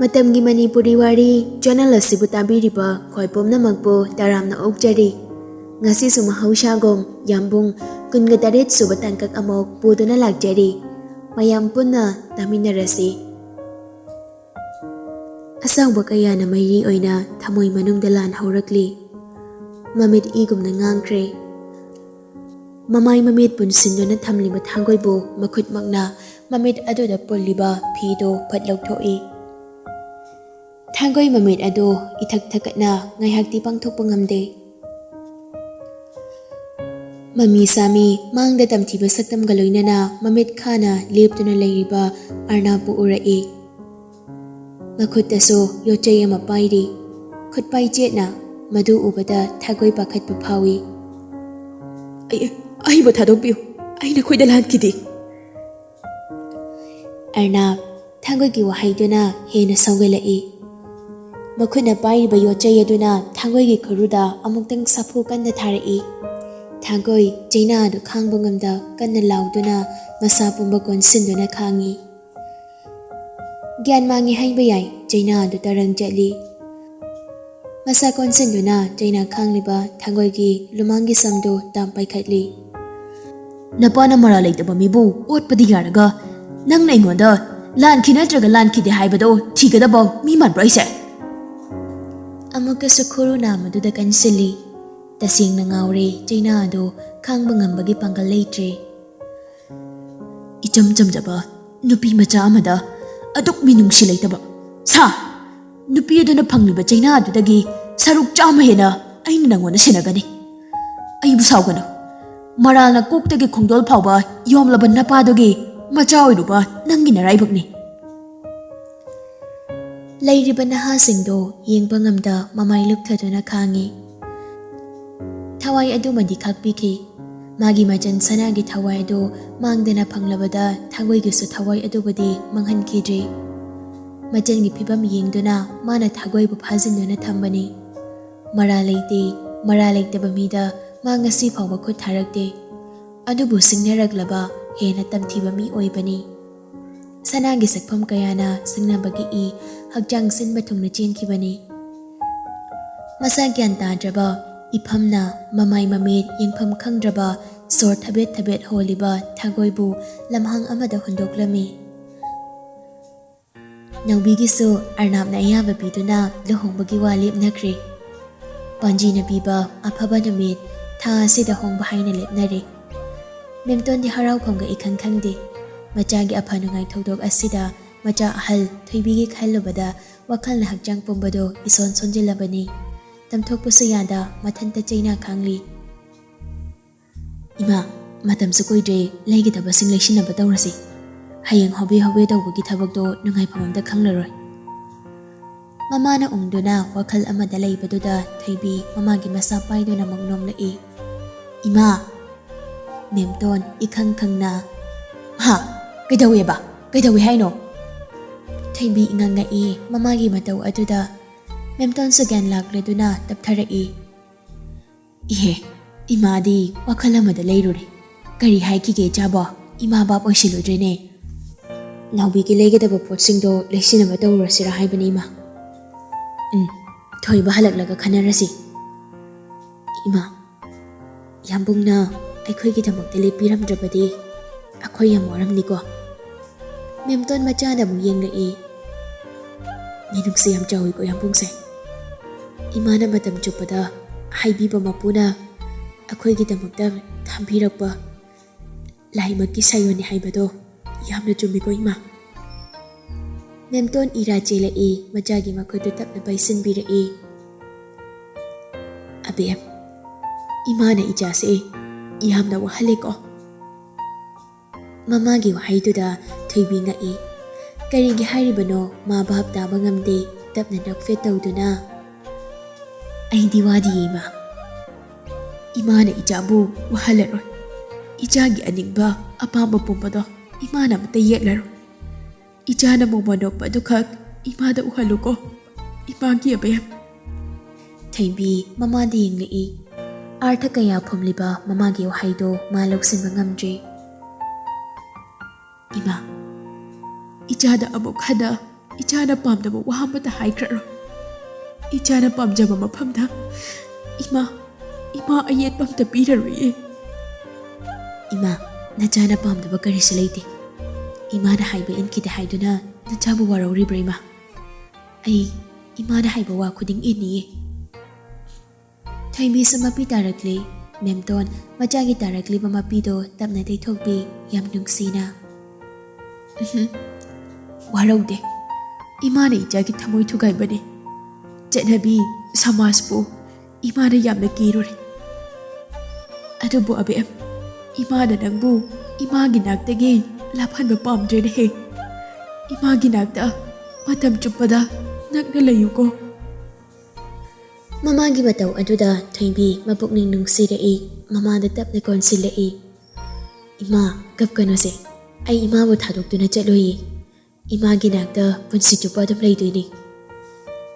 Matamgi Manipuri Wari channel asibu tabiriba khoi pumnamakpu taramna okjari. Ngasi su mahausagom Yambung kunga taret suba tangkak amok puduna lagjari. Mayam punna taminarasi. Asangba kaya na mayri oina thamoy manung dalan haurakli. Mamit igumna ngangkre. Mamay mamit punsinduna thamliba thangoybu makut magna mamit aduda pulliba phido patlaugthoi. Thangoy mamit ado ithak-thakatna ngaihakti pangthokpa ngamde. Mami sami mangda tamthiba saktamga loinana mamit khana leptuna leiriba arnabu urai. Makhutaso yochai ama pairi. Khutpai chetna madu ubada thagoy pakhatpa phawi. Ai ba thadokpiu. Ai na khoida lankidi. Arnab thangoy gi wahaiduna hena saugalai. Makhuna pairiba yochai aduna thangoy gi khuruda amuktang saphu kanna tharai. Thangoy jaina du khangba ngamda kanna lauduna masa pumba konsinduna khangi. Gyan mangi haiba yai jaina du tarang jali. Masa konsinduna jaina khangliba thangoy gi lumangi samdo tampai khatli. Napana mara leitaba mibu otpadi yaraga nang na ingonda lan khinatraga lan khide haibado thigada ba mi man braise. Amuka sukhuru namaduda kansili. Tasing na ngaure jaina ado khangba ngambagi pangkal leitre. Icham cham jaba nupi macha amada aduk minungsi leitaba. Sa nupi aduna phangliba jaina adudagi saruk chama hena aina nangona senagani. Aibu saugano. Maralna koktagi khongdol phawba yomlaba napadogi macha oiruba nangi naraibakni. Leiriba nahasingdo yengba ngamda mamai lukthaduna khangi. Thawai adu madi khakpiki. Magi majan sanagi thawai adu mangdana phanglabada thangoi gisu thawai adu badi manghankidri. Majan gi phibam yengduna mana thagoi bu phajinduna thambani. Mara leitaba mida mangasi phawba khut tharakte. Adubu singnaraglaba hena tamthiba mi oibani. Sanagi sakpham kayana singnabagi i hakjang sinba thungna chenkhibani. Masa gyan tadraba iphamna mamai mamit yengpham khangdraba sor thabet holiba thagoibu lamhang amada hundoklami. Naubigisu arnabna ayaba biduna luhongbagi walip nakri. Panjina biba aphaba namit tha asida hongba haina lepnari. Memton di harau khongga ikhang khangde. Machagi aphanungai thodok asida macha ahal thoibigi khallubada wakhalna hakjang pumbado ison sonjilabani. Tamthokpusu yada mathanta jaina khangli. Ima matam su koidre leigidaba sing leishinaba tawrasi. Hayeng hobe tawbagi thabakdo nungai phamamda khanglaroi. Mamana ungduna wakhal amada leibaduda thaibi mamagi masa paiduna mangnomlai. Ima memton ikhang khangna ha kaidawi haino. Thaibi ingangai mamagi matau aduda memton sugan lakleduna taptharai. Ihe imadi wakhal amada leirure. Kari haikige jaba ima bap oisiludrene. Naubi ki leigedaba potsingdo leisinaba tawrasira haibani ima. Thoiba halaklaga khanarasi. Ima Yambungna aikoigidamukta lepiramdrabadi akhoi yam waramniko. Memton machana mu yenglai. Minungsi yam chawi ko Yambungse. Imana matam chupada haibiba mapuna akoigidamukta thambirakpa laimaki sayoni haibado yamna chumiko ima. Memton ira chelai machagi makhodu tapna baisinbirai. Abem imana ijase yamna wahaleko. Mamagi wahaiduda thoibi ngai. Karigi hairibano ma bab taba ngamde tapna nakfe tawduna. Aidi wadi ima. Imana ijabu wahalaroi. Ijagi aningba apamba pumbado imana mata yeklaro. Ijana mo manokpa dukak imada uhaluko. Imagi abem. Thaibi mamadi yenglai. Artha kaya phumliba mamagi wahaido maloksinba ngamdre. Ima ijada amuk hada ichana pamdaba wa amata haikraro ichana pamjaba mafamda ima ayet pamta piraroye Ima nachana pamdaba karisi leite ima na haiba inkide haiduna nachabu warauribra ima ai ima na haiba wa khuding iniye Thaimbi samapi tarakle memton machagi tarakle mamapi do tapna deithokpi yam nungsina waraude ima na ijagi thamoi thugai bane chetnabi samaspo ima na yamna kirore adubu abem ima na nangbu ima gi naktagi laphanba pamdre he ima gi nakta matam chuppada nakna layuko Mamagi batau aduda Thaimbi mapukning nungsirei mamada tapna konsilei Ima kapkano se ai ima bu thadokduna chatloyi ima gi nakta punsi chupa dum leidoini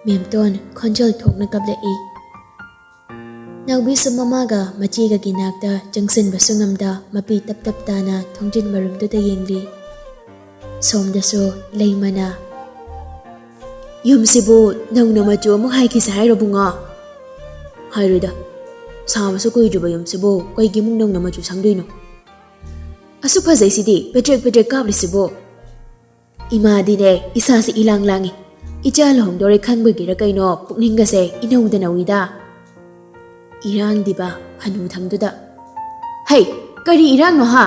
memton khonjal thokna kaplei Naubi sumamaga machiga gi nakta jangsin basungamda mapi tap tap tana thongjin marumdu da yengli somdaso leimana Yumsibu nangna machu mu haiki sai robunga Hairida Samasu koi juba yumsibu koi gimung nangna machu sangdoino Asu phajai sidi petrek kablisibo Ima dine isa si ilang langi Icha lahong dore khangbagi kaino pukninga se inawda nawida Irang diba hanu thangduda Hey kari irang no ha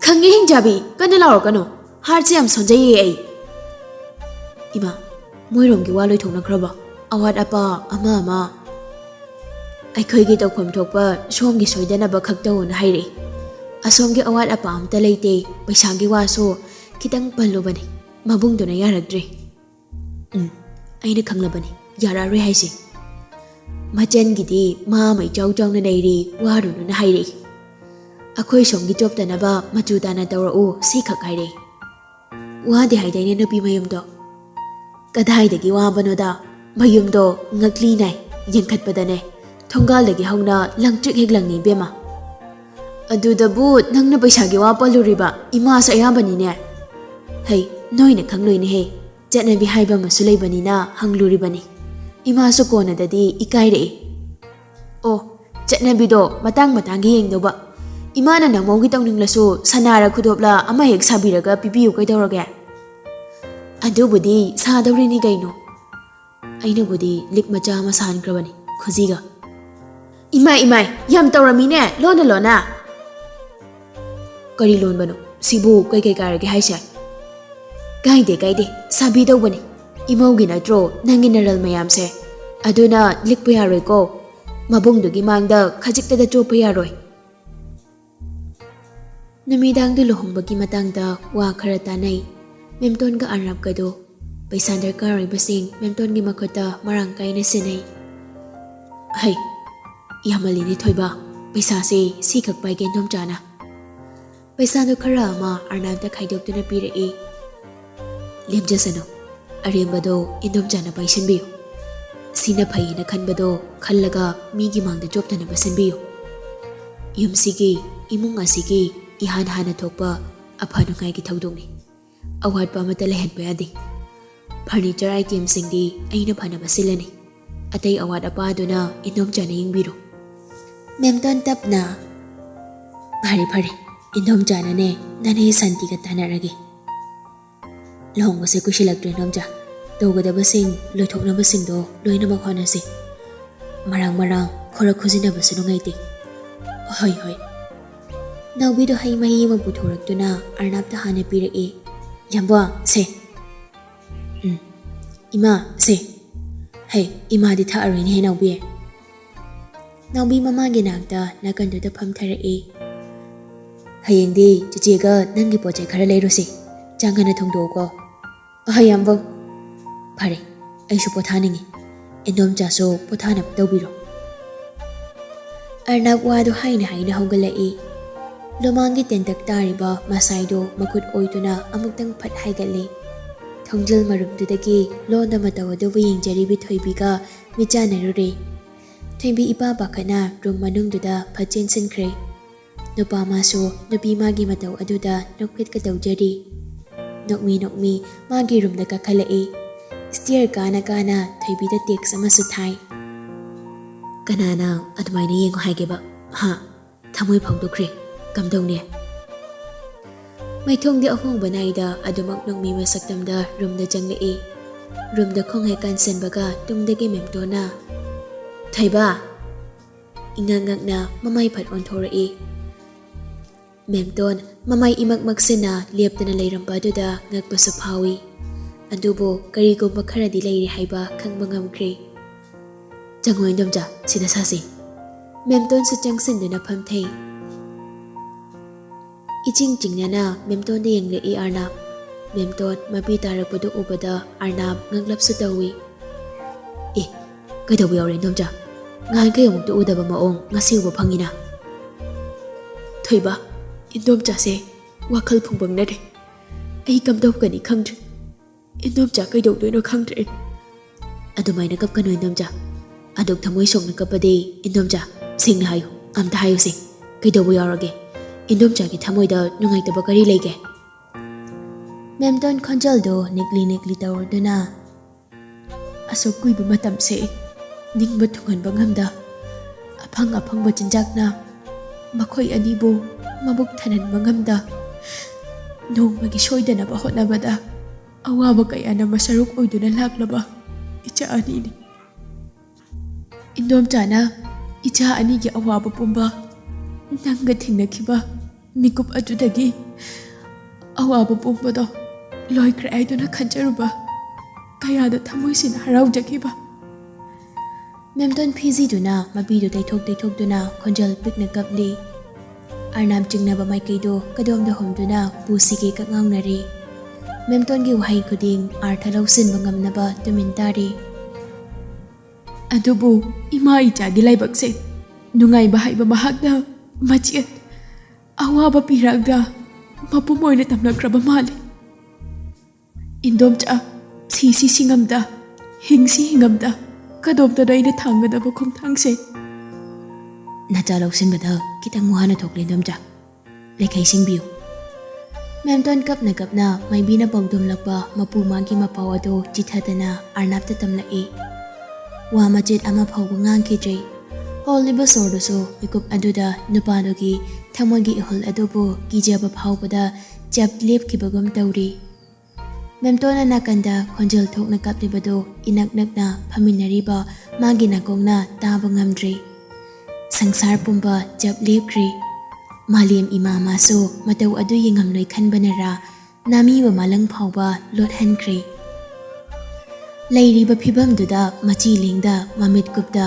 Khangi hingjabi kana lawro kano harchi am sonjaye ai Ima moiromgi waloi thongna khraba awat apa ama Aikhoigi tawkhom thokpa somgi soidanaba khaktauna haire Asomgi awat apa amta leite paisagi waso kitang pallubani mabungduna yarakdre aina khanglabani yarare haise Machengidi mai chawna neiri warunu na haire Akhoi somgi choptanaba machudana tawrau sikhak haire Wadi haidaine nupi mayumdo Kadhaidagi wabanoda mayumdo ngakli nai yengkhatpadane thongal-dagi hauna langtrik heglangni bema Adudabu nangna paisagi wa paluriba ima sa ayabanine Hey noina khangloine he chatnabi haiba masu leibanina hangluribani Ima su kona dadi ikaire Oh chatnabi do matang-matangi yengdoba Ima na nangmogi tawninglasu sanara khudopla ama hek sabiraga pipiyu kaidawrage Adubudi sadawrini gaino Ainabudi lik macha ama sankrabani khujiga Imai yam tawramine lona Kari lon bano sibu kai karage haise Kaide sabi dawbani Imaugi natro nangi naral mayamse aduna likpa yaroi ko mabungdugi mangda khajiktada chopa yaroi Namidangdu lohongbagi matangda wa khara tanai memtonga arab kado paisa darkar oibasing memtongi makhota marang kaina sinai Hai yamalini thoiba paisa se sikhak paige nomchana Paisa do khara ama arnabda khaidokduna pirei lemjasano arembado indomchana paisinbiyo sina phaina khanbado khallaga migi mangda choptana basinbiyo yumsigi imung asigi ihan hana thokpa aphanu ngai gi thodongni awat pa mata lehan payadi furniture item singdi aina phana basilani atai awat apa duna indomchana yingbiru memton tapna phari indomchana ne nane santi ga tanarage Lohongbase kushilakdre nomja tawgadabasing loithoknabasingdo loinamak honasi marang khora khujinabasu nungaiti hoi Naubido hai mahi ma puthoraktuna arnabta hana pirei Yambung se Ima se Hey ima di tha arin he Naubi mama gi nakda nakanduda phamtharei Hayengdi chichiga nangi poche khara leirosi Jangan thongdo ko Yambung Phare aishu pothaningi endom chaso pothana tawbiro Arnab wadu haina haugalai Lomangi tentak tariba masaido makut oituna amuktang phat haigali Thongjil marumdudagi londa matawadubu yengjaribi thoibiga michanarure Thaimbi ipa bakhana room manungduda phachen sinkre Nupa masu nupi magi mataw aduda nokpit ka tawjari ꯅꯣꯛꯃꯤ ꯃꯥꯒꯤ ꯔꯨꯝꯗ ꯀꯥꯈꯠꯂꯛꯏ꯫ Stir ꯀꯥꯅ ꯊꯣꯏꯕꯤꯗ tax ꯑꯃꯁꯨ ꯊꯥꯏ꯫ ꯀꯅꯥꯅ ꯑꯗꯨꯃꯥꯏꯅ ꯌꯦꯡꯉꯣ ꯍꯥꯏꯒꯦꯕ? ꯍꯥ? ꯊꯃꯣꯏ ꯐꯥꯎꯗꯣꯛꯈ꯭ꯔꯦ꯫ ꯀꯝꯗꯧꯅꯦ? ꯃꯩꯊꯣꯡꯗꯤ ꯑꯍꯣꯡꯕ ꯅꯥꯏꯗ ꯑꯗꯨꯃꯛ ꯅꯣꯛꯃꯤꯕ ꯁꯛꯇꯝꯗ ꯔꯨꯝꯗ ꯆꯪꯂꯛꯏ꯫ ꯔꯨꯝꯗ ꯈꯣꯡ ꯍꯦꯛ ꯀꯥꯟꯁꯤꯟꯕꯒ ꯇꯨꯡꯗꯒꯤ ꯃꯦꯝꯇꯣꯟꯅ "ꯊꯣꯏꯕ!" ꯏꯉꯛ ꯉꯛꯅ ꯃꯃꯥꯏ ꯐꯠ ꯑꯣꯟꯊꯣꯔꯛꯏ꯫ ꯃꯦꯝꯇꯣꯟ ꯃꯃꯥꯏ ꯏꯃꯛꯃꯛꯁꯤꯅ ꯂꯦꯞꯇꯅ ꯂꯩꯔꯝꯕ ꯑꯗꯨꯗ ꯉꯛꯄꯁꯨ ꯐꯥꯎꯏ꯫ ꯑꯗꯨꯕꯨ ꯀꯔꯤꯒꯨꯝꯕ ꯈꯔꯗꯤ ꯂꯩꯔꯤ ꯍꯥꯏꯕ ꯈꯪꯕ ꯉꯝꯈ꯭ꯔꯦ꯫ "ꯆꯪꯉꯣ ꯏꯟꯗꯣꯝꯆꯥ, ꯁꯤꯗ ꯁꯥꯁꯤ." ꯃꯦꯝꯇꯣꯟꯁꯨ ꯆꯪꯁꯤꯟꯗꯨꯅ ꯐꯝꯊꯩ꯫ ꯏꯆꯤꯡ ꯆꯤꯡꯅꯅ ꯃꯦꯝꯇꯣꯟꯗ ꯌꯦꯡꯂꯛꯏ ꯑꯔꯅꯥꯞ꯫ ꯃꯦꯝꯇꯣꯟ ꯃꯄꯤ ꯇꯥꯔꯛꯄꯗꯨ ꯎꯕꯗ ꯑꯔꯅꯥꯞ ꯉꯛꯂꯞꯁꯨ ꯇꯧꯏ꯫ "ꯑꯦ, ꯀꯩꯗꯧꯕ ꯌꯥꯎꯔꯦ ꯏꯟꯗꯣꯝꯆꯥ? ꯉꯍꯥꯟꯈꯩ ꯑꯃꯨꯛꯇ ꯎꯗꯕ ꯃꯑꯣꯡ ꯉꯁꯤ ꯎꯕ ꯐꯪꯉꯤꯅ." "ꯊꯣꯏꯕ, ꯏꯟꯗꯣꯝꯆꯥꯁꯦ ꯋꯥꯈꯜ ꯐꯨꯡꯕꯪꯅꯔꯦ꯫ ꯑꯩ ꯀꯝꯗꯧꯒꯅꯤ ꯈꯪꯗ꯭ꯔꯦ꯫ ꯏꯟꯗꯣꯝꯆꯥ ꯀꯩꯗꯧꯗꯣꯏꯅꯣ ꯈꯪꯗ꯭ꯔꯦ." "ꯑꯗꯨꯃꯥꯏꯅ ꯀꯞꯀꯅꯨ ꯏꯟꯗꯣꯝꯆꯥ. ꯑꯗꯨꯛ ꯊꯃꯣꯏ ꯁꯣꯛꯅ ꯀꯞꯄꯗꯤ ꯏꯟꯗꯣꯝꯆꯥ, ꯁꯦꯡꯅ ꯍꯥꯏꯌꯨ, ꯑꯝꯇ ꯍꯥꯏꯌꯨꯁꯦ. ꯀꯩꯗꯧꯕ ꯌꯥꯎꯔꯒꯦ? ꯏꯟꯗꯣꯝꯆꯥꯒꯤ ꯊꯃꯣꯏꯗ ꯅꯨꯡꯉꯥꯏꯇꯕ ꯀꯔꯤ ꯂꯩꯒꯦ?" ꯃꯦꯝꯇꯣꯟ ꯈꯣꯟꯖꯦꯜꯗꯣ ꯅꯤꯛꯂꯤ ꯇꯧꯔꯗꯨꯅ "ꯑꯁꯨꯛ ꯀꯨꯏꯕ ꯃꯇꯝꯁꯦ ꯅꯤꯡꯕ ꯊꯨꯡꯍꯟꯕ ꯉꯝꯗ ꯑꯐꯪꯕ ꯆꯤꯟꯖꯥꯛꯅ ꯃꯈꯣꯏ ꯑꯅꯤꯕꯨ ꯃꯕꯨꯛ ꯊꯟꯍꯟꯕ ꯉꯝꯗ ꯅꯣꯡꯃꯒꯤ ꯁꯣꯏꯗꯅꯕ ꯍꯣꯠꯅꯕꯗ ꯑꯋꯥꯕ ꯀꯌꯥꯅ ꯃꯁꯔꯨꯛ ꯑꯣꯏꯗꯨꯅ ꯂꯥꯛꯂꯕ ꯏꯆꯥ ꯑꯅꯤꯅꯤ꯫ ꯏꯟꯗꯣꯝꯆꯥꯅ ꯏꯆꯥ ꯑꯅꯤꯒꯤ ꯑꯋꯥꯕ ꯄꯨꯝꯕ ꯅꯪꯒ ꯊꯦꯡꯅꯈꯤꯕ ꯃꯤꯀꯨꯞ ꯑꯗꯨꯗꯒꯤ ꯑꯋꯥꯕ ꯄꯨꯝꯕꯗꯣ ꯂꯣꯏꯈ꯭ꯔꯦ ꯍꯥꯏꯗꯨꯅ ꯈꯟꯖꯔꯨꯕ ꯀꯌꯥꯗ ꯊꯃꯣꯏꯁꯤꯅ ꯍꯔꯥꯎꯖꯈꯤꯕ." ꯃꯦꯝꯇꯣꯟ ꯐꯤꯖꯤꯗꯨꯅ ꯃꯄꯤꯗꯨ ꯇꯩꯊꯣꯛꯇꯨꯅ ꯈꯣꯟꯖꯦꯜ ꯄꯤꯛꯅ ꯀꯞꯂꯤ꯫ ꯑꯔꯅꯥꯞ ꯆꯤꯡꯅꯕ ꯃꯥꯏꯀꯩꯗꯣ ꯀꯗꯣꯝꯗ ꯍꯣꯝꯗꯨꯅ ꯄꯨꯁꯤꯒꯦ ꯀꯛꯉꯥꯎꯅꯔꯤ꯫ ꯃꯦꯝꯇꯣꯟꯒꯤ ꯋꯥꯍꯩ ꯈꯨꯗꯤꯡ ꯑꯥꯔꯊ ꯂꯧꯁꯤꯟꯕ ꯉꯝꯅꯕ ꯇꯨꯃꯤꯟ ꯇꯥꯔꯤ꯫ "ꯑꯗꯨꯕꯨ ꯏꯃꯥ ꯏꯆꯥꯒꯤ ꯂꯥꯏꯕꯛꯁꯦ ꯅꯨꯡꯉꯥꯏꯕ ꯍꯥꯏꯕ ꯃꯍꯥꯛꯅ ꯃꯆꯦꯠ, ꯑꯋꯥꯕ ꯄꯤꯔꯛꯑꯒ ꯃꯄꯨꯝ ꯑꯣꯏꯅ ꯇꯝꯂꯛꯈ꯭ꯔꯕ ꯃꯥꯜꯂꯤ꯫ ꯏꯟꯗꯣꯝꯆꯥ, ꯁꯤꯁꯤ ꯁꯤꯉꯝꯗ, ꯍꯤꯡꯁꯤ ꯍꯤꯡꯉꯝꯗ ꯀꯗꯣꯝꯗꯅꯣ ꯑꯩꯅ ꯊꯥꯡꯒꯗꯕ ꯈꯣꯡꯊꯥꯡꯁꯦ?" "ꯅꯆꯥ ꯂꯧꯁꯤꯟꯕꯗ ꯈꯤꯇꯪ ꯋꯥꯅ ꯊꯣꯛꯂꯦ ꯏꯟꯗꯣꯝꯆꯥ. ꯂꯩꯈꯩ ꯁꯤꯡꯕꯤꯌꯨ." ꯃꯦꯝꯇꯣꯟ ꯀꯞꯅ ꯃꯥꯏꯕꯤꯅ ꯄꯥꯎꯗꯝꯂꯛꯄ ꯃꯄꯨ ꯃꯥꯒꯤ ꯃꯄꯥꯎ ꯑꯗꯨ ꯆꯤꯊꯗꯅ ꯑꯔꯅꯥꯞꯇ ꯇꯝꯂꯛꯏ꯫ ꯋꯥ ꯃꯆꯦꯠ ꯑꯃ ꯐꯥꯎꯕ ꯉꯥꯡꯈꯤꯗ꯭ꯔꯦ꯫ ꯍꯣꯜꯂꯤꯕ ꯁꯣꯔꯗꯨꯁꯨ ꯃꯤꯀꯨꯞ ꯑꯗꯨꯗ ꯅꯨꯄꯥꯗꯨꯒꯤ ꯊꯃꯣꯏꯒꯤ ꯏꯍꯨꯜ ꯑꯗꯨꯕꯨ ꯀꯤꯖꯕ ꯐꯥꯎꯕꯗ ꯆꯞ ꯂꯦꯞꯈꯤꯕꯒꯨꯝ ꯇꯧꯔꯤ꯫ ꯃꯦꯝꯇꯣꯟꯅ ꯅꯥꯀꯟꯗ ꯈꯣꯟꯖꯦꯜ ꯊꯣꯛꯅ ꯀꯞꯂꯤꯕꯗꯨ ꯏꯅꯛ ꯅꯛꯅ ꯐꯝꯃꯤꯟꯅꯔꯤꯕ ꯃꯥꯒꯤ ꯅꯥꯀꯣꯡꯅ ꯇꯥꯕ ꯉꯝꯗ꯭ꯔꯦ꯫ ꯁꯪꯁꯥꯔ ꯄꯨꯝꯕ ꯆꯞ ꯂꯦꯞꯈ꯭ꯔꯤ꯫ ꯃꯥꯂꯦꯝ ꯏꯃꯥ ꯃꯥꯁꯨ ꯃꯇꯧ ꯑꯗꯨ ꯌꯦꯡꯉꯝꯂꯣꯏ ꯈꯟꯕꯅꯔꯥ ꯅꯥꯃꯤꯕ ꯃꯥꯂꯪ ꯐꯥꯎꯕ ꯂꯣꯠꯍꯟꯈ꯭ꯔꯦ꯫ ꯂꯩꯔꯤꯕ ꯐꯤꯚꯝꯗꯨꯗ ꯃꯆꯤ ꯂꯦꯡꯗ ꯃꯃꯤꯠ ꯀꯨꯞꯇ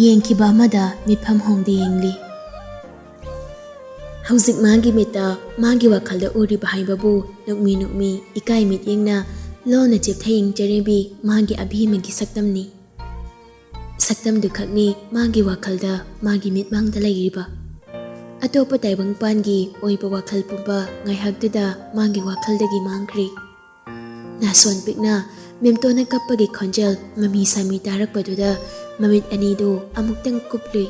ꯌꯦꯡꯈꯤꯕ ꯑꯃꯗ ꯃꯤꯠꯐꯝ ꯍꯣꯡꯗꯦ ꯌꯦꯡꯂꯤ꯫ ꯍꯧꯖꯤꯛ ꯃꯥꯒꯤ ꯃꯤꯠꯇ ꯃꯥꯒꯤ ꯋꯥꯈꯜꯗ ꯎꯔꯤꯕ ꯍꯥꯏꯕꯕꯨ ꯅꯣꯛꯃꯤ ꯏꯀꯥꯏ ꯃꯤꯠꯌꯦꯡꯅ ꯂꯣꯟꯅ ꯆꯦꯞꯊ ꯌꯦꯡꯖꯔꯤꯕꯤ ꯃꯥꯒꯤ ꯑꯕꯦꯝꯃꯒꯤ ꯁꯛꯇꯝꯅꯤ꯫ ꯁꯛꯇꯝꯗꯨ ꯈꯛꯅꯤ ꯃꯥꯒꯤ ꯋꯥꯈꯜꯗ, ꯃꯥꯒꯤ ꯃꯤꯠꯃꯥꯡꯗ ꯂꯩꯔꯤꯕ꯫ ꯑꯇꯣꯞꯄ ꯇꯥꯏꯕꯪꯄꯥꯟꯒꯤ ꯑꯣꯏꯕ ꯋꯥꯈꯜ ꯄꯨꯝꯕ ꯉꯥꯏꯍꯥꯛꯇꯨꯗ ꯃꯥꯒꯤ ꯋꯥꯈꯜꯗꯒꯤ ꯃꯥꯡꯈ꯭ꯔꯦ꯫ ꯅꯥꯁꯣꯟ ꯄꯤꯛꯅ ꯃꯦꯝꯇꯣꯟꯅ ꯀꯞꯄꯒꯤ ꯈꯣꯟꯖꯦꯜ ꯃꯃꯤ ꯁꯥꯃꯤ ꯇꯥꯔꯛꯄꯗꯨꯗ ꯃꯃꯤꯠ ꯑꯅꯤꯗꯨ ꯑꯃꯨꯛꯇꯪ ꯀꯨꯞꯂꯨꯏ꯫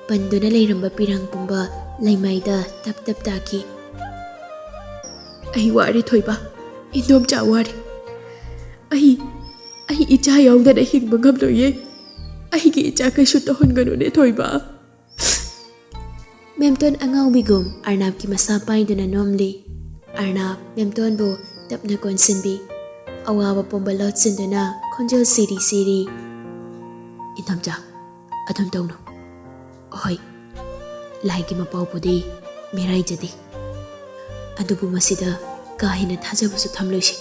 ꯄꯟꯗꯨꯅ ꯂꯩꯔꯝꯕ ꯄꯤꯔꯥꯡ ꯄꯨꯝꯕ ꯂꯩꯃꯥꯏꯗ ꯇꯞ ꯇꯥꯈꯤ꯫ "ꯑꯩ ꯋꯥꯔꯦ ꯊꯣꯏꯕ, ꯏꯟꯗꯣꯝꯆꯥ ꯋꯥꯔꯦ꯫ ꯑꯩ ꯏꯆꯥ ꯌꯥꯎꯗꯅ ꯍꯤꯡꯕ ꯉꯝꯂꯣꯏꯌꯦ꯫ ꯑꯩꯒꯤ ꯏꯆꯥ ꯀꯩꯁꯨ ꯇꯧꯍꯟꯒꯅꯨꯅꯦ ꯊꯣꯏꯕ." ꯃꯦꯝꯇꯣꯟ ꯑꯉꯥꯎꯕꯤꯒꯨꯝ ꯑꯔꯅꯥꯞꯀꯤ ꯃꯁꯥ ꯄꯥꯏꯗꯨꯅ ꯅꯣꯝꯂꯤ꯫ ꯑꯔꯅꯥꯞ ꯃꯦꯝꯇꯣꯟꯕꯨ ꯇꯞꯅ ꯀꯣꯟꯁꯤꯟꯕꯤ꯫ ꯑꯋꯥꯕ ꯄꯨꯝꯕ ꯂꯣꯠꯁꯤꯟꯗꯨꯅ ꯈꯣꯟꯖꯦꯜ ꯁꯤꯔꯤ꯫ "ꯏꯟꯗꯣꯝꯆꯥ, ꯑꯗꯨꯝ ꯇꯧꯅꯨ. ꯍꯣꯏ, ꯂꯥꯏꯒꯤ ꯃꯄꯥꯎꯕꯨꯗꯤ ꯃꯤꯔꯥꯏꯖꯗꯦ. ꯑꯗꯨꯕꯨ ꯃꯁꯤꯗ ꯀꯥ ꯍꯦꯟꯅ ꯊꯥꯖꯕꯁꯨ ꯊꯝꯂꯣꯏꯁꯤ.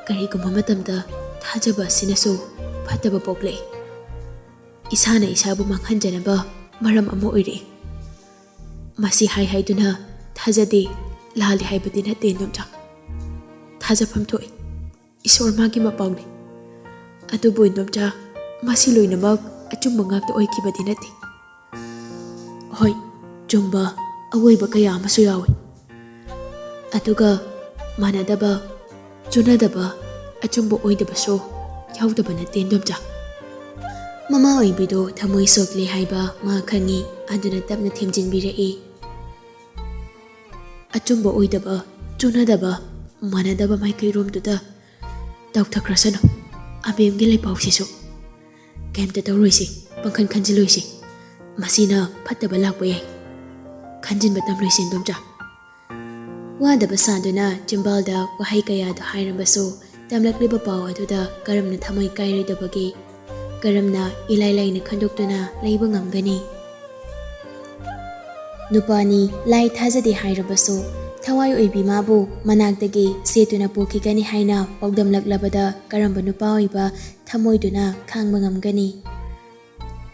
ꯀꯔꯤꯒꯨꯝꯕ ꯃꯇꯝꯗ ꯊꯥꯖꯕ ꯑꯁꯤꯅꯁꯨ ꯐꯠꯇꯕ ꯄꯣꯛꯂꯛꯏ. ꯏꯁꯥꯅ ꯏꯁꯥꯕꯨ ꯃꯥꯡꯍꯟꯖꯅꯕ ꯃꯔꯝ ꯑꯃ ꯑꯣꯏꯔꯛꯏ. ꯃꯁꯤ ꯍꯥꯏꯗꯨꯅ ꯊꯥꯖꯗꯦ, ꯂꯥꯜꯂꯤ ꯍꯥꯏꯕꯗꯤ ꯅꯠꯇꯦ ꯏꯟꯗꯣꯝꯆꯥ. ꯊꯥꯖꯐꯝ ꯊꯣꯛꯏ. ꯏꯁꯣꯔ ꯃꯥꯒꯤ ꯃꯄꯥꯎꯅꯤ. ꯑꯗꯨꯕꯨ ꯏꯟꯗꯣꯝꯆꯥ, ꯃꯁꯤ ꯂꯣꯏꯅꯃꯛ ꯑꯆꯨꯝꯕ ꯉꯥꯛꯇ ꯑꯣꯏꯈꯤꯕꯗꯤ ꯅꯠꯇꯦ. ꯍꯣꯏ, ꯆꯨꯝꯕ ꯑꯋꯣꯏꯕ ꯀꯌꯥ ꯑꯃꯁꯨ ꯌꯥꯎꯏ. ꯑꯗꯨꯒ ꯃꯥꯟꯅꯗꯕ, ꯆꯨꯅꯗꯕ, ꯑꯆꯨꯝꯕ ꯑꯣꯏꯗꯕꯁꯨ ꯌꯥꯎꯗꯕ ꯅꯠꯇꯦ ꯏꯟꯗꯣꯝꯆꯥ." ꯃꯃꯥ ꯑꯣꯏꯕꯤꯗꯨ ꯊꯃꯣꯏ ꯁꯣꯛꯂꯦ ꯍꯥꯏꯕ ꯃꯥ ꯈꯪꯉꯤ, ꯑꯗꯨꯅ ꯇꯞꯅ ꯊꯦꯝꯖꯤꯟꯕꯤꯔꯛꯏ꯫ "ꯑꯆꯨꯝꯕ ꯑꯣꯏꯗꯕ, ꯆꯨꯅꯗꯕ, ꯃꯥꯟꯅꯗꯕ ꯃꯥꯏꯀꯩꯔꯣꯝꯗꯨꯗ ꯇꯧꯊꯈ꯭ꯔꯁꯅꯨ ꯑꯕꯦꯝꯒꯤ ꯂꯩꯄꯥꯎꯁꯤꯁꯨ ꯀꯩꯝꯇ ꯇꯧꯔꯣꯏꯁꯤ ꯄꯪꯈꯟ ꯈꯟꯖꯤꯜꯂꯣꯏꯁꯤ ꯃꯁꯤꯅ ꯐꯠꯇꯕ ꯂꯥꯛꯄ ꯌꯥꯏ ꯈꯟꯖꯤꯟꯕ ꯇꯝꯂꯣꯏꯁꯤ ꯏꯟꯗꯣꯝꯆꯥ ꯋꯥꯗꯕ ꯁꯥꯗꯨꯅ ꯆꯤꯝꯕꯥꯜꯗ ꯋꯥꯍꯩ ꯀꯌꯥꯗꯣ ꯍꯥꯏꯔꯕꯁꯨ ꯇꯝꯂꯛꯂꯤꯕ ꯄꯥꯎ ꯑꯗꯨꯗ ꯀꯔꯝꯅ ꯊꯃꯣꯏ ꯀꯥꯏꯔꯣꯏꯗꯕꯒꯦ ꯀꯔꯝꯅ ꯏꯂꯥꯏ ꯂꯥꯏꯅ ꯈꯟꯗꯣꯛꯇꯨꯅ ꯂꯩꯕ ꯉꯝꯒꯅꯤ ꯅꯨꯄꯥꯅꯤ ꯂꯥꯏ ꯊꯥꯖꯗꯦ ꯍꯥꯏꯔꯕꯁꯨ ꯊꯋꯥꯏ ꯑꯣꯏꯕꯤ ꯃꯥꯕꯨ ꯃꯅꯥꯛꯇꯒꯤ ꯁꯦꯠꯇꯨꯅ ꯄꯨꯈꯤꯒꯅꯤ ꯍꯥꯏꯅ ꯄꯥꯎꯗꯝꯂꯛꯂꯕꯗ ꯀꯔꯝꯕ ꯅꯨꯄꯥ ꯑꯣꯏꯕ ꯊꯃꯣꯏꯗꯨꯅ ꯈꯥꯡꯕ ꯉꯝꯒꯅꯤ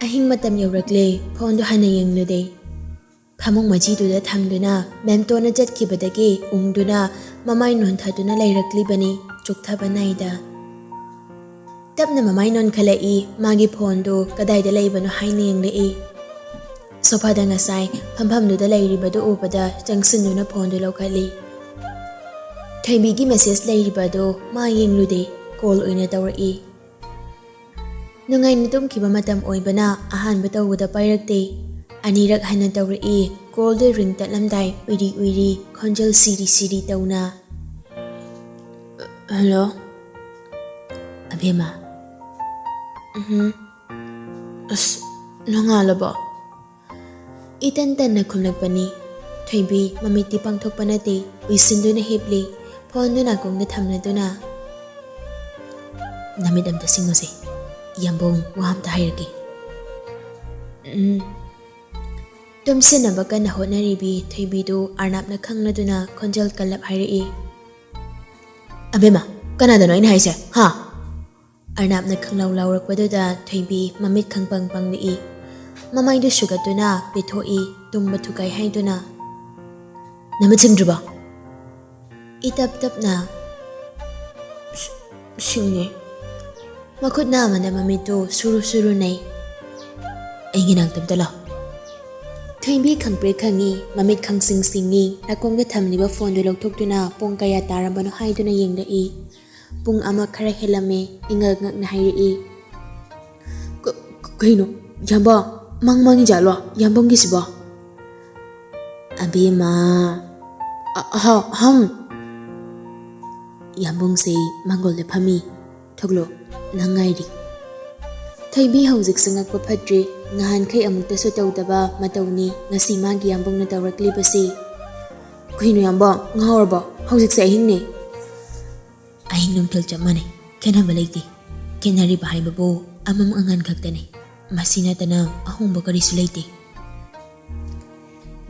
ꯑꯍꯤꯡ ꯃꯇꯝ ꯌꯧꯔꯛꯂꯦ ꯐꯣꯟꯗꯣ ꯍꯟꯅ ꯌꯦꯡꯂꯨꯗꯦ ꯐꯃꯨꯡ ꯃꯆꯤꯗꯨꯗ ꯊꯝꯗꯨꯅ ꯃꯦꯝꯇꯣꯟꯅ ꯆꯠꯈꯤꯕꯗꯒꯤ ꯎꯪꯗꯨꯅ ꯃꯃꯥꯏ ꯅꯣꯟꯊꯗꯨꯅ ꯂꯩꯔꯛꯂꯤꯕꯅꯤ ꯆꯣꯛꯊꯕ ꯅꯥꯏꯗ ꯇꯞꯅ ꯃꯃꯥꯏ ꯅꯣꯟꯈꯠꯂꯛꯏ ꯃꯥꯒꯤ ꯐꯣꯟꯗꯨ ꯀꯗꯥꯏꯗ ꯂꯩꯕꯅꯣ ꯍꯥꯏꯅ ꯌꯦꯡꯂꯛꯏ ꯁꯣꯐꯥꯗ ꯉꯁꯥꯏ ꯐꯝꯐꯝꯗꯨꯗ ꯂꯩꯔꯤꯕꯗꯨ ꯎꯕꯗ ꯆꯪꯁꯤꯟꯗꯨꯅ ꯐꯣꯟꯗꯨ ꯂꯧꯈꯠꯂꯤ ꯊꯣꯏꯕꯤꯒꯤ ꯃꯦꯁꯦꯖ ꯂꯩꯔꯤꯕꯗꯨ ꯃꯥ ꯌꯦꯡꯂꯨꯗꯦ ꯀꯣꯜ ꯑꯣꯏꯅ ꯇꯧꯔꯛꯏ ꯅꯨꯡꯉꯥꯏꯅ ꯇꯨꯝꯈꯤꯕ ꯃꯇꯝ ꯑꯣꯏꯕꯅ ꯑꯍꯥꯟꯕ ꯇꯧꯕꯗ ꯄꯥꯏꯔꯛꯇꯦ ꯑꯅꯤꯔꯛ ꯍꯟꯅ ꯇꯧꯔꯛꯏ ꯀꯣꯜꯗꯨ ꯔꯤꯡ ꯇꯠꯂꯝꯗꯥꯏ ꯎꯏꯔꯤ ꯎꯏꯔꯤ ꯈꯣꯟꯖꯦꯜ ꯁꯤꯔꯤ ꯁꯤꯔꯤ ꯇꯧꯅ ꯍꯜꯂꯣ ꯑꯕꯦꯝꯃ ꯑꯁ ꯅꯣꯡꯉꯥꯜꯂꯕꯣ ꯏꯇꯟ ꯇꯟꯅ ꯈꯨꯝꯂꯛꯄꯅꯤ ꯊꯣꯏꯕꯤ ꯃꯃꯤꯠꯇꯤ ꯄꯥꯡꯊꯣꯛꯄ ꯅꯠꯇꯦ ꯎꯏꯁꯤꯟꯗꯨꯅ ꯍꯤꯞꯂꯤ ꯐꯣꯟꯗꯨ ꯅꯥꯀꯣꯡꯗ ꯊꯝꯂꯗꯨꯅ ꯅꯃꯤꯠ ꯑꯝꯇ ꯁꯤꯡꯉꯨꯁꯦ ꯌꯥꯝꯕꯨꯡ ꯋꯥ ꯑꯝꯇ ꯍꯥꯏꯔꯛꯀꯦ ꯇꯨꯝꯁꯤꯟꯅꯕ ꯀꯟꯅ ꯍꯣꯠꯅꯔꯤꯕꯤ ꯊꯣꯏꯕꯤꯗꯨ ꯑꯔꯅꯥꯞꯅ ꯈꯪꯂꯗꯨꯅ ꯈꯣꯟꯖꯦꯜ ꯀꯜꯂꯞ ꯍꯥꯏꯔꯛꯏ ꯑꯕꯦꯝꯃ ꯀꯅꯥꯗꯅꯣ ꯑꯩꯅ ꯍꯥꯏꯁꯦ ꯍꯥ ꯑꯔꯅꯥꯞꯅ ꯈꯪꯂꯥꯎ ꯂꯥꯎꯔꯛꯄꯗꯨꯗ ꯊꯣꯏꯕꯤ ꯃꯃꯤꯠ ꯈꯪꯄꯪ ꯄꯪꯂꯛꯏ ꯃꯃꯥꯏꯗꯨ ꯁꯨꯒꯠꯇꯨꯅ ꯄꯤꯊꯣꯛꯏ ꯇꯨꯝꯕ ꯊꯨꯒꯥꯏ ꯍꯥꯏꯗꯨꯅ ꯅꯃꯤꯠ ꯁꯤꯡꯗ꯭ꯔꯤꯕꯣ ꯏꯇꯞ ꯇꯞꯅ ꯁꯤꯡꯉꯦ ꯃꯈꯨꯠ ꯅꯥꯝꯃꯅ ꯃꯃꯤꯠꯇꯨ ꯁꯨꯔꯨ ꯁꯨꯔꯨ ꯅꯩ ꯑꯩꯒꯤ ꯅꯥꯛꯇ ꯑꯝꯇ ꯂꯥꯎ ꯊꯣꯏꯕꯤ ꯈꯪꯄ꯭ꯔꯦꯛ ꯈꯪꯉꯤ ꯃꯃꯤꯠ ꯈꯪꯁꯤꯡ ꯁꯤꯡꯉꯤ ꯅꯥꯀꯣꯡꯗ ꯊꯝꯂꯤꯕ ꯐꯣꯟꯗꯨ ꯂꯧꯊꯣꯛꯇꯨꯅ ꯄꯨꯡ ꯀꯌꯥ ꯇꯥꯔꯕꯅꯣ ꯍꯥꯏꯗꯨꯅ ꯌꯦꯡꯂꯛꯏ ꯄꯨꯡ ꯑꯃ ꯈꯔ ꯍꯦꯜꯂꯝꯃꯦ ꯏꯉꯛ ꯉꯛꯅ ꯍꯥꯏꯔꯛꯏ ꯀꯩꯅꯣ ꯌꯥꯝꯕ ꯃꯪꯉꯤꯖꯥꯠꯂꯣ ꯌꯥꯝꯕꯨꯡꯒꯤꯁꯤꯕꯣ ꯑꯕꯦꯝꯃ ꯍꯝ ꯌꯥꯝꯕꯨꯡꯁꯦ ꯃꯥꯡꯒꯣꯜꯗ ꯐꯝꯃꯤ ꯊꯣꯛꯂꯣ ꯅꯪ ꯉꯥꯏꯔꯤ ꯊꯣꯏꯕꯤ ꯍꯧꯖꯤꯛꯁꯨ ꯉꯛꯄ ꯐꯠꯇ꯭ꯔꯤ ꯅꯍꯥꯟꯈꯩ ꯑꯃꯨꯛꯇꯁꯨ ꯇꯧꯗꯕ ꯃꯇꯧꯅꯤ ꯉꯁꯤ ꯃꯥꯒꯤ ꯌꯥꯝꯕꯨꯡꯅ ꯇꯧꯔꯛꯂꯤꯕꯁꯤ ꯀꯩꯅꯣ ꯌꯥꯝꯕ ꯉꯥꯎꯔꯕꯣ ꯍꯧꯖꯤꯛꯁꯦ ꯑꯍꯤꯡꯅꯦ ꯑꯍꯤꯡ ꯅꯨꯡꯊꯤꯜ ꯆꯞ ꯃꯥꯟꯅꯩ ꯈꯦꯠꯅꯕ ꯂꯩꯇꯦ ꯈꯦꯠꯅꯔꯤꯕ ꯍꯥꯏꯕꯕꯨ ꯑꯃꯝ ꯑꯉꯥꯟ ꯈꯛꯇꯅꯤ ꯃꯁꯤ ꯅꯠꯇꯅ ꯑꯍꯣꯡꯕ ꯀꯔꯤꯁꯨ ꯂꯩꯇꯦ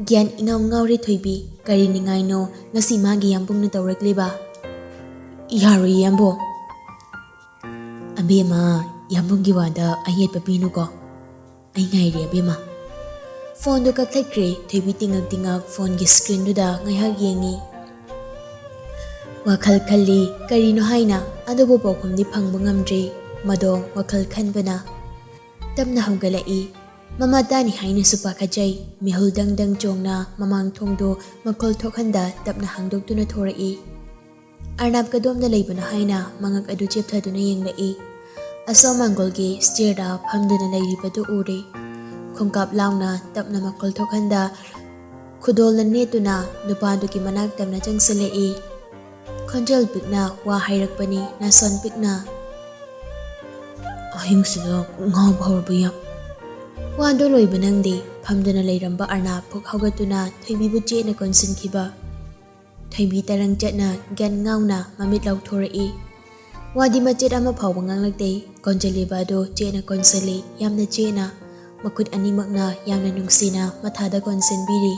ꯒ꯭ꯌꯥꯟ ꯏꯉꯥꯎ ꯉꯥꯎꯔꯦ ꯊꯣꯏꯕꯤ ꯀꯔꯤ ꯅꯤꯡꯉꯥꯏꯅꯣ ꯉꯁꯤ ꯃꯥꯒꯤ ꯌꯥꯝꯕꯨꯡꯅ ꯇꯧꯔꯛꯂꯤꯕ ꯌꯥꯔꯣꯏ ꯌꯥꯝꯕꯣ ꯑꯕꯦꯝꯃ ꯌꯥꯝꯕꯨꯡꯒꯤ ꯋꯥꯗ ꯑꯌꯦꯠꯄ ꯄꯤꯅꯨꯀꯣ ꯑꯩ ꯉꯥꯏꯔꯦ ꯑꯕꯦꯝꯃ ꯐꯣꯟꯗꯨ ꯀꯛꯊꯠꯈ꯭ꯔꯦ ꯊꯣꯏꯕꯤ ꯇꯤꯡꯉꯛ ꯇꯤꯡꯉꯛ ꯐꯣꯟꯒꯤ ꯁꯀ꯭ꯔꯤꯟꯗꯨꯗ ꯉꯥꯏꯍꯥꯛ ꯌꯦꯡꯉꯤ ꯋꯥꯈꯜ ꯈꯜꯂꯤ ꯀꯔꯤꯅꯣ ꯍꯥꯏꯅ ꯑꯗꯨꯕꯨ ꯄꯥꯎꯈꯨꯝꯗꯤ ꯐꯪꯕ ꯉꯝꯗ꯭ꯔꯦ ꯃꯗꯣ ꯋꯥꯈꯜ ꯈꯟꯕꯅ ꯇꯞꯅ ꯍꯧꯒꯠꯂꯛꯏ ꯃꯃꯥ ꯇꯥꯅꯤ ꯍꯥꯏꯅꯁꯨ ꯄꯥꯈꯠꯆꯩ ꯃꯤꯍꯨꯜ ꯗꯪ ꯗꯪ ꯆꯣꯡꯅ ꯃꯃꯥꯡ ꯊꯣꯡꯗꯣ ꯃꯈꯣꯜ ꯊꯣꯛꯍꯟꯗ ꯇꯞꯅ ꯍꯥꯡꯗꯣꯛꯇꯨꯅ ꯊꯣꯔꯛꯏ ꯑꯔꯅꯥꯞ ꯀꯗꯣꯝꯗ ꯂꯩꯕꯅꯣ ꯍꯥꯏꯅ ꯃꯉꯛ ꯑꯗꯨ ꯆꯦꯞꯊꯗꯨꯅ ꯌꯦꯡꯂꯛꯏ ꯑꯁꯣꯝ ꯃꯥꯡꯒꯣꯜꯒꯤ ꯁ꯭ꯇꯦꯌꯔꯗ ꯐꯝꯗꯨꯅ ꯂꯩꯔꯤꯕꯗꯨ ꯎꯔꯦ ꯈꯣꯡꯀꯥꯞ ꯂꯥꯎꯅ ꯇꯞꯅ ꯃꯈꯣꯜ ꯊꯣꯛꯍꯟꯗ ꯈꯨꯗꯣꯜꯅ ꯅꯦꯠꯇꯨꯅ ꯅꯨꯄꯥꯗꯨꯒꯤ ꯃꯅꯥꯛ ꯇꯝꯅ ꯆꯪꯁꯤꯜꯂꯛꯏ ꯈꯣꯟꯖꯦꯜ ꯄꯤꯛꯅ ꯋꯥ ꯍꯥꯏꯔꯛꯄꯅꯤ ꯅꯥꯁꯣꯟ ꯄꯤꯛꯅ ꯑꯍꯤꯡꯁꯤꯗ ꯉꯥꯎꯕ ꯍꯧꯔꯕ ꯌꯥꯝ ꯋꯥꯗꯣ ꯂꯣꯏꯕ ꯅꯪꯗꯦ ꯐꯝꯗꯨꯅ ꯂꯩꯔꯝꯕ ꯑꯔꯅꯥꯞ ꯐꯨꯛ ꯍꯧꯒꯠꯇꯨꯅ ꯊꯣꯏꯕꯤꯕꯨ ꯆꯦꯠꯅ ꯀꯣꯟꯁꯤꯟꯈꯤꯕ ꯊꯣꯏꯕꯤ ꯇꯔꯪ ꯆꯠꯅ ꯒ꯭ꯌꯥꯟ ꯉꯥꯎꯅ ꯃꯃꯤꯠ ꯂꯥꯎꯊꯣꯔꯛꯏ ꯋꯥꯗꯤ ꯃꯆꯦꯠ ꯑꯃ ꯐꯥꯎꯕ ꯉꯥꯡꯂꯛꯇꯦ ꯀꯣꯟꯖꯤꯜꯂꯤꯕ ꯑꯗꯨ ꯆꯦꯠꯅ ꯀꯣꯟꯁꯤꯜꯂꯤ ꯌꯥꯝꯅ ꯆꯦꯠꯅ ꯃꯈꯨꯠ ꯑꯅꯤꯃꯛꯅ ꯌꯥꯝꯅ ꯅꯨꯡꯁꯤꯅ ꯃꯊꯥꯗ ꯀꯣꯟꯁꯤꯟꯕꯤꯔꯤ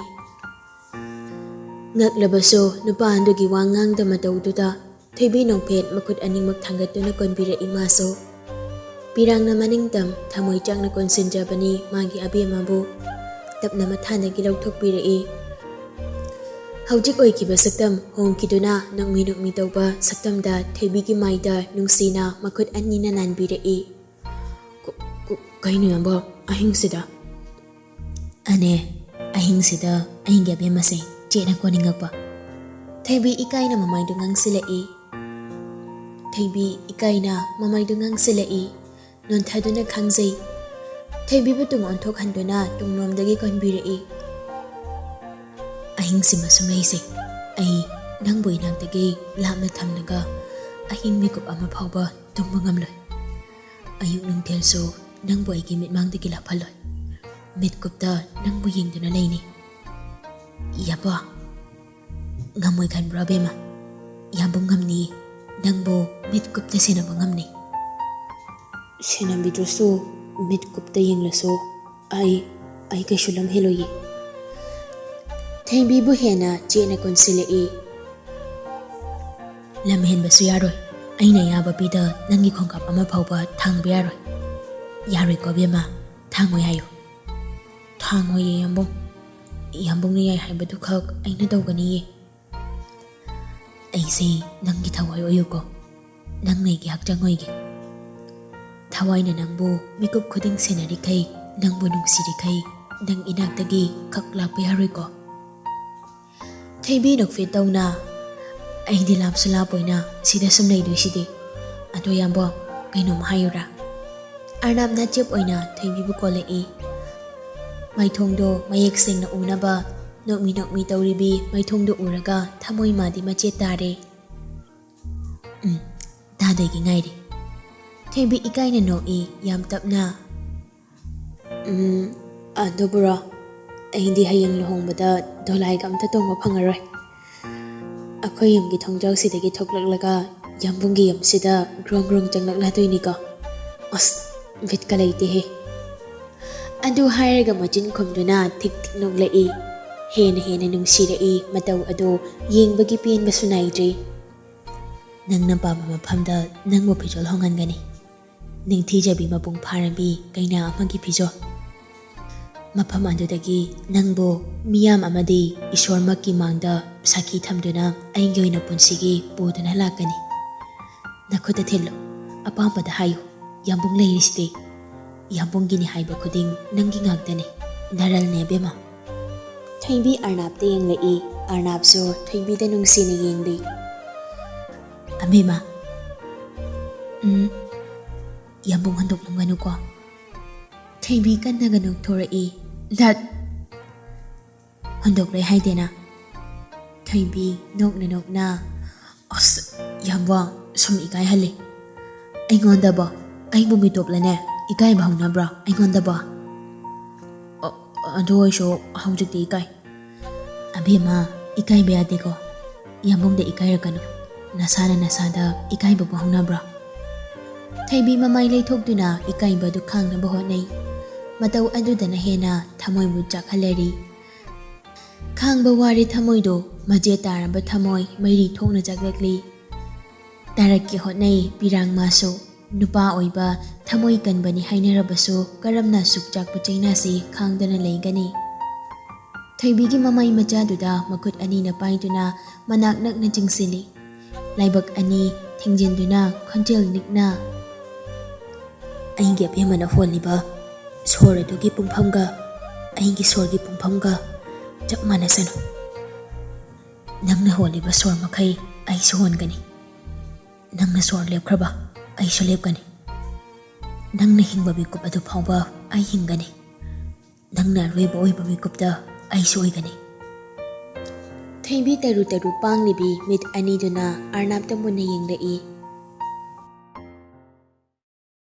ꯉꯛꯂꯕꯁꯨ ꯅꯨꯄꯥ ꯑꯗꯨꯒꯤ ꯋꯥ ꯉꯥꯡꯗ ꯃꯇꯧꯗꯨꯗ ꯊꯣꯏꯕꯤ ꯅꯣꯡꯐꯦꯠ ꯃꯈꯨꯠ ꯑꯅꯤꯃꯛ ꯊꯥꯡꯒꯠꯇꯨꯅ ꯀꯣꯟꯕꯤꯔꯛꯏ ꯃꯥꯁꯨ ꯄꯤꯔꯥꯡꯅ ꯃꯅꯤꯡꯇꯝ ꯊꯃꯣꯏ ꯆꯥꯛꯅ ꯀꯣꯟꯁꯤꯟꯖꯕꯅꯤ ꯃꯥꯒꯤ ꯑꯕꯦꯝꯃꯕꯨ ꯇꯞꯅ ꯃꯊꯥꯗꯒꯤ ꯂꯧꯊꯣꯛꯄꯤꯔꯛꯏ ꯍꯧꯖꯤꯛ ꯑꯣꯏꯈꯤꯕ ꯁꯛꯇꯝ ꯍꯣꯡꯈꯤꯗꯨꯅ ꯅꯣꯛꯃꯤ ꯅꯣꯛꯃꯤ ꯇꯧꯕ ꯁꯛꯇꯝꯗ ꯊꯣꯏꯕꯤꯒꯤ ꯃꯥꯏꯗ ꯅꯨꯡꯁꯤꯅ ꯃꯈꯨꯠ ꯑꯅꯤꯅ ꯅꯥꯟꯕꯤꯔꯛꯏ ꯀꯩꯅꯣ ꯌꯥꯝꯕ ꯑꯍꯤꯡꯁꯤꯗ ꯑꯅꯦ ꯑꯍꯤꯡꯁꯤꯗ ꯑꯩꯒꯤ ꯑꯕꯦꯝꯃꯁꯦ ꯆꯦꯠꯅ ꯀꯣꯟꯅꯤꯡꯉꯛꯄ ꯊꯣꯏꯕꯤ ꯏꯀꯥꯏꯅ ꯃꯃꯥꯏꯗꯨ ꯉꯥꯡꯁꯤꯜꯂꯛꯏ ꯊꯣꯏꯕꯤ ꯏꯀꯥꯏꯅ ꯃꯃꯥꯏꯗꯨ ꯉꯥꯡꯁꯤꯜꯂꯛꯏ ꯅꯣꯟꯊꯗꯨꯅ ꯈꯪꯖꯩ ꯊꯣꯏꯕꯤꯕꯨ ꯇꯨꯡ ꯑꯣꯟꯊꯣꯛꯍꯟꯗꯨꯅ ꯇꯨꯡꯂꯣꯝꯗꯒꯤ ꯀꯣꯟꯕꯤꯔꯛꯏ ꯑꯍꯤꯡꯁꯤꯃ ꯁꯨꯝ ꯂꯩꯁꯦ ꯑꯩ ꯅꯪꯕꯨ ꯏꯅꯥꯛꯇꯒꯤ ꯂꯥꯞꯅ ꯊꯝꯂꯒ ꯑꯍꯤꯡ ꯃꯤꯀꯨꯞ ꯑꯃ ꯐꯥꯎꯕ ꯇꯨꯝꯕ ꯉꯝꯂꯣꯏ. ꯑꯌꯨꯛ ꯅꯨꯡꯊꯤꯜꯁꯨ ꯅꯪꯕꯨ ꯑꯩꯒꯤ ꯃꯤꯠꯃꯥꯡꯗꯒꯤ ꯂꯥꯞꯍꯜꯂꯣꯏ. ꯃꯤꯠꯀꯨꯞꯇ ꯅꯪꯕꯨ ꯌꯦꯡꯗꯨꯅ ꯂꯩꯅꯤ. ꯌꯥꯕꯣ, ꯉꯝꯃꯣꯏ ꯈꯟꯕ꯭ꯔꯣ ꯑꯕꯦꯝꯃ? ꯌꯥꯝꯕꯨꯡ ꯉꯝꯅꯤ. ꯅꯪꯕꯨ ꯃꯤꯠꯀꯨꯞꯇ ꯁꯦꯟꯅꯕ ꯉꯝꯅꯤ. ꯁꯦꯟꯅꯕꯤꯗ꯭ꯔꯁꯨ ꯃꯤꯠꯀꯨꯞꯇ ꯌꯦꯡꯂꯁꯨ ꯑꯩ ꯀꯩꯁꯨ ꯂꯝꯍꯦꯜꯂꯣꯏꯌꯦ. ꯊꯦꯝꯕꯤꯕꯨ ꯍꯦꯟꯅ ꯆꯦꯠꯅ ꯀꯣꯟꯁꯤꯜꯂꯛꯏ. ꯂꯝꯍꯦꯟꯕꯁꯨ ꯌꯥꯔꯣꯏ. ꯑꯩꯅ ꯑꯌꯥꯕ ꯄꯤꯗ ꯅꯪꯒꯤ ꯈꯣꯡꯀꯥꯞ ꯑꯃ ꯐꯥꯎꯕ ꯊꯥꯡꯕ ꯌꯥꯔꯣꯏ. ꯌꯥꯔꯣꯏꯀꯣ ꯑꯕꯦꯝꯃ? ꯊꯥꯡꯉꯣꯏ ꯍꯥꯏꯌꯨ. ꯊꯥꯡꯉꯣꯏꯌꯦ ꯌꯥꯝꯕꯨꯡ. ꯌꯥꯝꯕꯨꯡꯅ ꯌꯥꯏ ꯍꯥꯏꯕꯗꯨ ꯈꯛ ꯑꯩꯅ ꯇꯧꯒꯅꯤꯌꯦ. ꯑꯩꯁꯦ ꯅꯪꯒꯤ ꯊꯋꯥꯏ ꯑꯣꯏꯌꯨꯀꯣ. ꯅꯪꯅ ꯑꯩꯒꯤ ꯍꯛꯆꯥꯡ ꯑꯣꯏꯒꯦ. ꯊꯋꯥꯏꯅ ꯅꯪꯕꯨ ꯃꯤꯀꯨꯞ ꯈꯨꯗꯤꯡ ꯁꯦꯟꯅꯔꯤꯈꯩ, ꯅꯪꯕꯨ ꯅꯨꯡꯁꯤꯔꯤꯈꯩ ꯅꯪ ꯏꯅꯥꯛꯇꯒꯤ ꯈꯛ ꯂꯥꯛꯄ ꯌꯥꯔꯣꯏꯀꯣ. ꯊꯩꯕꯤ ꯅꯣꯛꯐꯦꯠ ꯇꯧꯅ, ꯑꯩꯗꯤ ꯂꯥꯞꯁꯨ ꯂꯥꯞꯄꯣꯏꯅ ꯁꯤꯗ ꯁꯨꯝ ꯂꯩꯗꯣꯏꯁꯤꯗꯤ. ꯑꯗꯣ ꯌꯥꯝꯕꯣ, ꯀꯩꯅꯣꯝ ꯍꯥꯏꯌꯨꯔꯥ? ꯑꯔꯅꯥꯞꯅ ꯆꯦꯞ ꯑꯣꯏꯅ ꯊꯩꯕꯤꯕꯨ ꯀꯣꯜꯂꯛꯏ. ꯃꯥꯏꯊꯣꯡꯗꯣ ꯃꯌꯦꯛ ꯁꯦꯡꯅ ꯎꯅꯕ ꯅꯣꯛꯃꯤ ꯅꯣꯛꯃꯤ ꯇꯧꯔꯤꯕꯤ ꯃꯥꯏꯊꯣꯡꯗꯣ ꯎꯔꯒ ꯊꯃꯣꯏ ꯃꯥꯗꯤ ꯃꯆꯦꯠ ꯇꯥꯔꯦ. ꯇꯥꯗꯣꯏꯒꯤ ꯉꯥꯏꯔꯤ. ꯊꯩꯕꯤ ꯏꯀꯥꯏꯅ ꯅꯣꯛꯏ ꯌꯥꯝ ꯇꯞꯅ. ꯑꯗꯨꯕꯨꯔꯣ, ꯑꯩꯗꯤ ꯍꯌꯦꯡ ꯂꯨꯍꯣꯡꯕꯗ ꯗꯣꯂꯥꯏꯒ ꯑꯝꯇ ꯇꯣꯡꯕ ꯐꯪꯉꯔꯣꯏ. ꯑꯩꯈꯣꯏ ꯌꯨꯝꯒꯤ ꯊꯣꯡꯖꯥꯎꯁꯤꯗꯒꯤ ꯊꯣꯛꯂꯛꯂꯒ ꯌꯥꯝꯕꯨꯡꯒꯤ ꯌꯨꯝꯁꯤꯗ ꯒ꯭ꯔꯣꯡ ꯒ꯭ꯔꯣꯡ ꯆꯪꯂꯛꯂꯗꯣꯏꯅꯤꯀꯣ. ꯑꯁ, ꯕꯤꯠꯀ ꯂꯩꯇꯦꯍꯦ. ꯑꯗꯨ ꯍꯥꯏꯔꯒ ꯃꯆꯤꯟ ꯈꯨꯝꯗꯨꯅ ꯊꯤꯛ ꯊꯤꯛ ꯅꯣꯛꯂꯛꯏ. ꯍꯦꯟꯅ ꯅꯨꯡꯁꯤꯔꯛꯏ ꯃꯇꯧ ꯑꯗꯨ ꯌꯦꯡꯕꯒꯤ ꯄꯦꯟꯕꯁꯨ ꯅꯥꯏꯗ꯭ꯔꯤ. ꯅꯪꯅ ꯄꯥꯝꯕ ꯃꯐꯝꯗ ꯅꯪꯕꯨ ꯐꯤꯖꯣꯜ ꯍꯣꯡꯍꯟꯒꯅꯤ. ꯅꯤꯡꯊꯤꯖꯕꯤ ꯃꯄꯨꯡ ꯐꯥꯔꯕꯤ ꯀꯩꯅꯥ ꯑꯃꯒꯤ ꯐꯤꯖꯣꯜ. ꯃꯐꯝ ꯑꯗꯨꯗꯒꯤ ꯅꯪꯕꯨ ꯃꯤꯌꯥꯝ ꯑꯃꯗꯤ ꯏꯁꯣꯔꯃꯛꯀꯤ ꯃꯥꯡꯗ ꯁꯥꯈꯤ ꯊꯝꯗꯨꯅ ꯑꯩꯒꯤ ꯑꯣꯏꯅ ꯄꯨꯟꯁꯤꯒꯤ ꯄꯨꯗꯨꯅ ꯂꯥꯛꯀꯅꯤ. ꯅꯈꯨꯠꯇ ꯊꯤꯜꯂꯨ, ꯑꯄꯥꯝꯕꯗ ꯍꯥꯏꯌꯨ. ꯌꯥꯝꯕꯨꯡ ꯂꯩꯔꯤꯁꯤꯗꯤ. ꯌꯥꯝꯕꯨꯡꯒꯤꯅꯤ ꯍꯥꯏꯕ ꯈꯨꯗꯤꯡ ꯅꯪꯒꯤ ꯉꯥꯛꯇꯅꯤ. ꯅꯔꯜꯅꯦ ꯑꯕꯦꯝꯃ. ꯊꯩꯕꯤ ꯑꯔꯅꯥꯞꯇ ꯌꯦꯡꯂꯛꯏ. ꯑꯔꯅꯥꯞꯁꯨ ꯊꯩꯕꯤꯗ ꯅꯨꯡꯁꯤꯅ ꯌꯦꯡꯂꯤ. ꯑꯕꯦꯝꯃ, ꯌꯥꯝꯕꯨꯡ ꯍꯟꯗꯣꯛꯂꯝꯒꯅꯨꯀꯣ. ꯊꯩꯕꯤ ꯀꯟꯅꯒ ꯅꯣꯛꯊꯣꯔꯛꯏ. ꯂꯠ! ꯍꯟꯗꯣꯛꯂꯣꯏ ꯍꯥꯏꯗꯦꯅ. ꯊꯩꯕꯤ ꯅꯣꯛꯅ ꯅꯣꯛꯅ, ꯑꯁ ꯌꯥꯝꯕꯨꯡ, ꯁꯨꯝ ꯏꯀꯥꯏꯍꯜꯂꯤ. ꯑꯩꯉꯣꯟꯗꯕꯣ? ꯑꯩꯕꯨ ꯃꯤꯇꯣꯞꯂꯅꯦ ꯏꯀꯥꯏꯕ ꯍꯧꯅꯕ꯭ꯔꯣ ꯑꯩꯉꯣꯟꯗꯕꯣ? ꯑꯗꯨ ꯑꯣꯏꯁꯨ ꯍꯧꯖꯤꯛꯇꯤ ꯏꯀꯥꯏ. ꯑꯕꯦꯝꯃ, ꯏꯀꯥꯏꯕ ꯌꯥꯗꯦꯀꯣ. ꯌꯥꯝꯕꯨꯡꯗ ꯏꯀꯥꯏꯔꯛꯀꯅꯨ. ꯅꯁꯥꯗ ꯏꯀꯥꯏꯕꯕꯨ ꯍꯧꯅꯕ꯭ꯔꯣ? ꯊꯩꯕꯤ ꯃꯃꯥꯏ ꯂꯩꯊꯣꯛꯇꯨꯅ ꯏꯀꯥꯏꯕꯗꯨ ꯈꯥꯡꯅꯕ ꯍꯣꯠꯅꯩ. ꯃꯇꯧ ꯑꯗꯨꯗꯅ ꯍꯦꯟꯅ ꯊꯃꯣꯏꯕꯨ ꯆꯥꯛꯍꯜꯂꯔꯤ. ꯈꯥꯡꯕ ꯋꯥꯔꯤ ꯊꯃꯣꯏꯗꯣ ꯃꯆꯦꯠ ꯇꯥꯔꯕ ꯊꯃꯣꯏ ꯃꯩꯔꯤ ꯊꯣꯛꯅ ꯆꯥꯛꯂꯛꯂꯤ. ꯇꯥꯔꯛꯀꯦ ꯍꯣꯠꯅꯩ ꯄꯤꯔꯥꯡ ꯃꯥꯁꯨ. ꯅꯨꯄꯥ ꯑꯣꯏꯕ ꯊꯃꯣꯏ ꯀꯟꯕꯅꯤ ꯍꯥꯏꯅꯔꯕꯁꯨ ꯀꯔꯝꯅ ꯁꯨꯛ ꯆꯥꯛꯄ ꯆꯩꯅꯥꯁꯤ ꯈꯥꯡꯗꯨꯅ ꯂꯩꯒꯅꯤ? ꯊꯩꯕꯤꯒꯤ ꯃꯃꯥꯏ ꯃꯆꯥꯗꯨꯗ ꯃꯈꯨꯠ ꯑꯅꯤꯅ ꯄꯥꯏꯗꯨꯅ ꯃꯅꯥꯛ ꯅꯛꯅ ꯆꯤꯡꯁꯤꯜꯂꯤ. ꯂꯥꯏꯕꯛ ꯑꯅꯤ ꯊꯦꯡꯖꯤꯟꯗꯨꯅ ꯈꯣꯟꯖꯦꯜ ꯅꯤꯛꯅ, ꯑꯩꯒꯤ ꯑꯕꯦꯝꯃꯅ ꯍꯣꯜꯂꯤꯕ ꯁꯣꯔ ꯑꯗꯨꯒꯤ ꯄꯨꯡꯐꯝꯒ ꯑꯩꯒꯤ ꯁꯣꯔꯒꯤ ꯄꯨꯡꯐꯝꯒ ꯆꯞ ꯃꯥꯟꯅꯁꯅꯨ. ꯅꯪꯅ ꯍꯣꯜꯂꯤꯕ ꯁꯣꯔ ꯃꯈꯩ ꯑꯩꯁꯨ ꯍꯣꯟꯒꯅꯤ. ꯅꯪꯅ ꯁꯣꯔ ꯂꯦꯞꯈ꯭ꯔꯕ ꯑꯩꯁꯨ ꯂꯦꯞꯀꯅꯤ. ꯅꯪꯅ ꯍꯤꯡꯕ ꯃꯤꯀꯨꯞ ꯑꯗꯨ ꯐꯥꯎꯕ ꯑꯩ ꯍꯤꯡꯒꯅꯤ. ꯅꯪꯅ ꯑꯔꯣꯏꯕ ꯑꯣꯏꯕ ꯃꯤꯀꯨꯞꯇ ꯑꯩꯁꯨ ꯑꯣꯏꯒꯅꯤ. ꯊꯩꯕꯤ ꯇꯔꯨ ꯇꯔꯨ ꯄꯥꯡꯂꯤꯕꯤ ꯃꯤꯠ ꯑꯅꯤꯗꯨꯅ ꯑꯔꯅꯥꯞꯇ ꯃꯨꯟꯅ ꯌꯦꯡꯂꯛꯏ.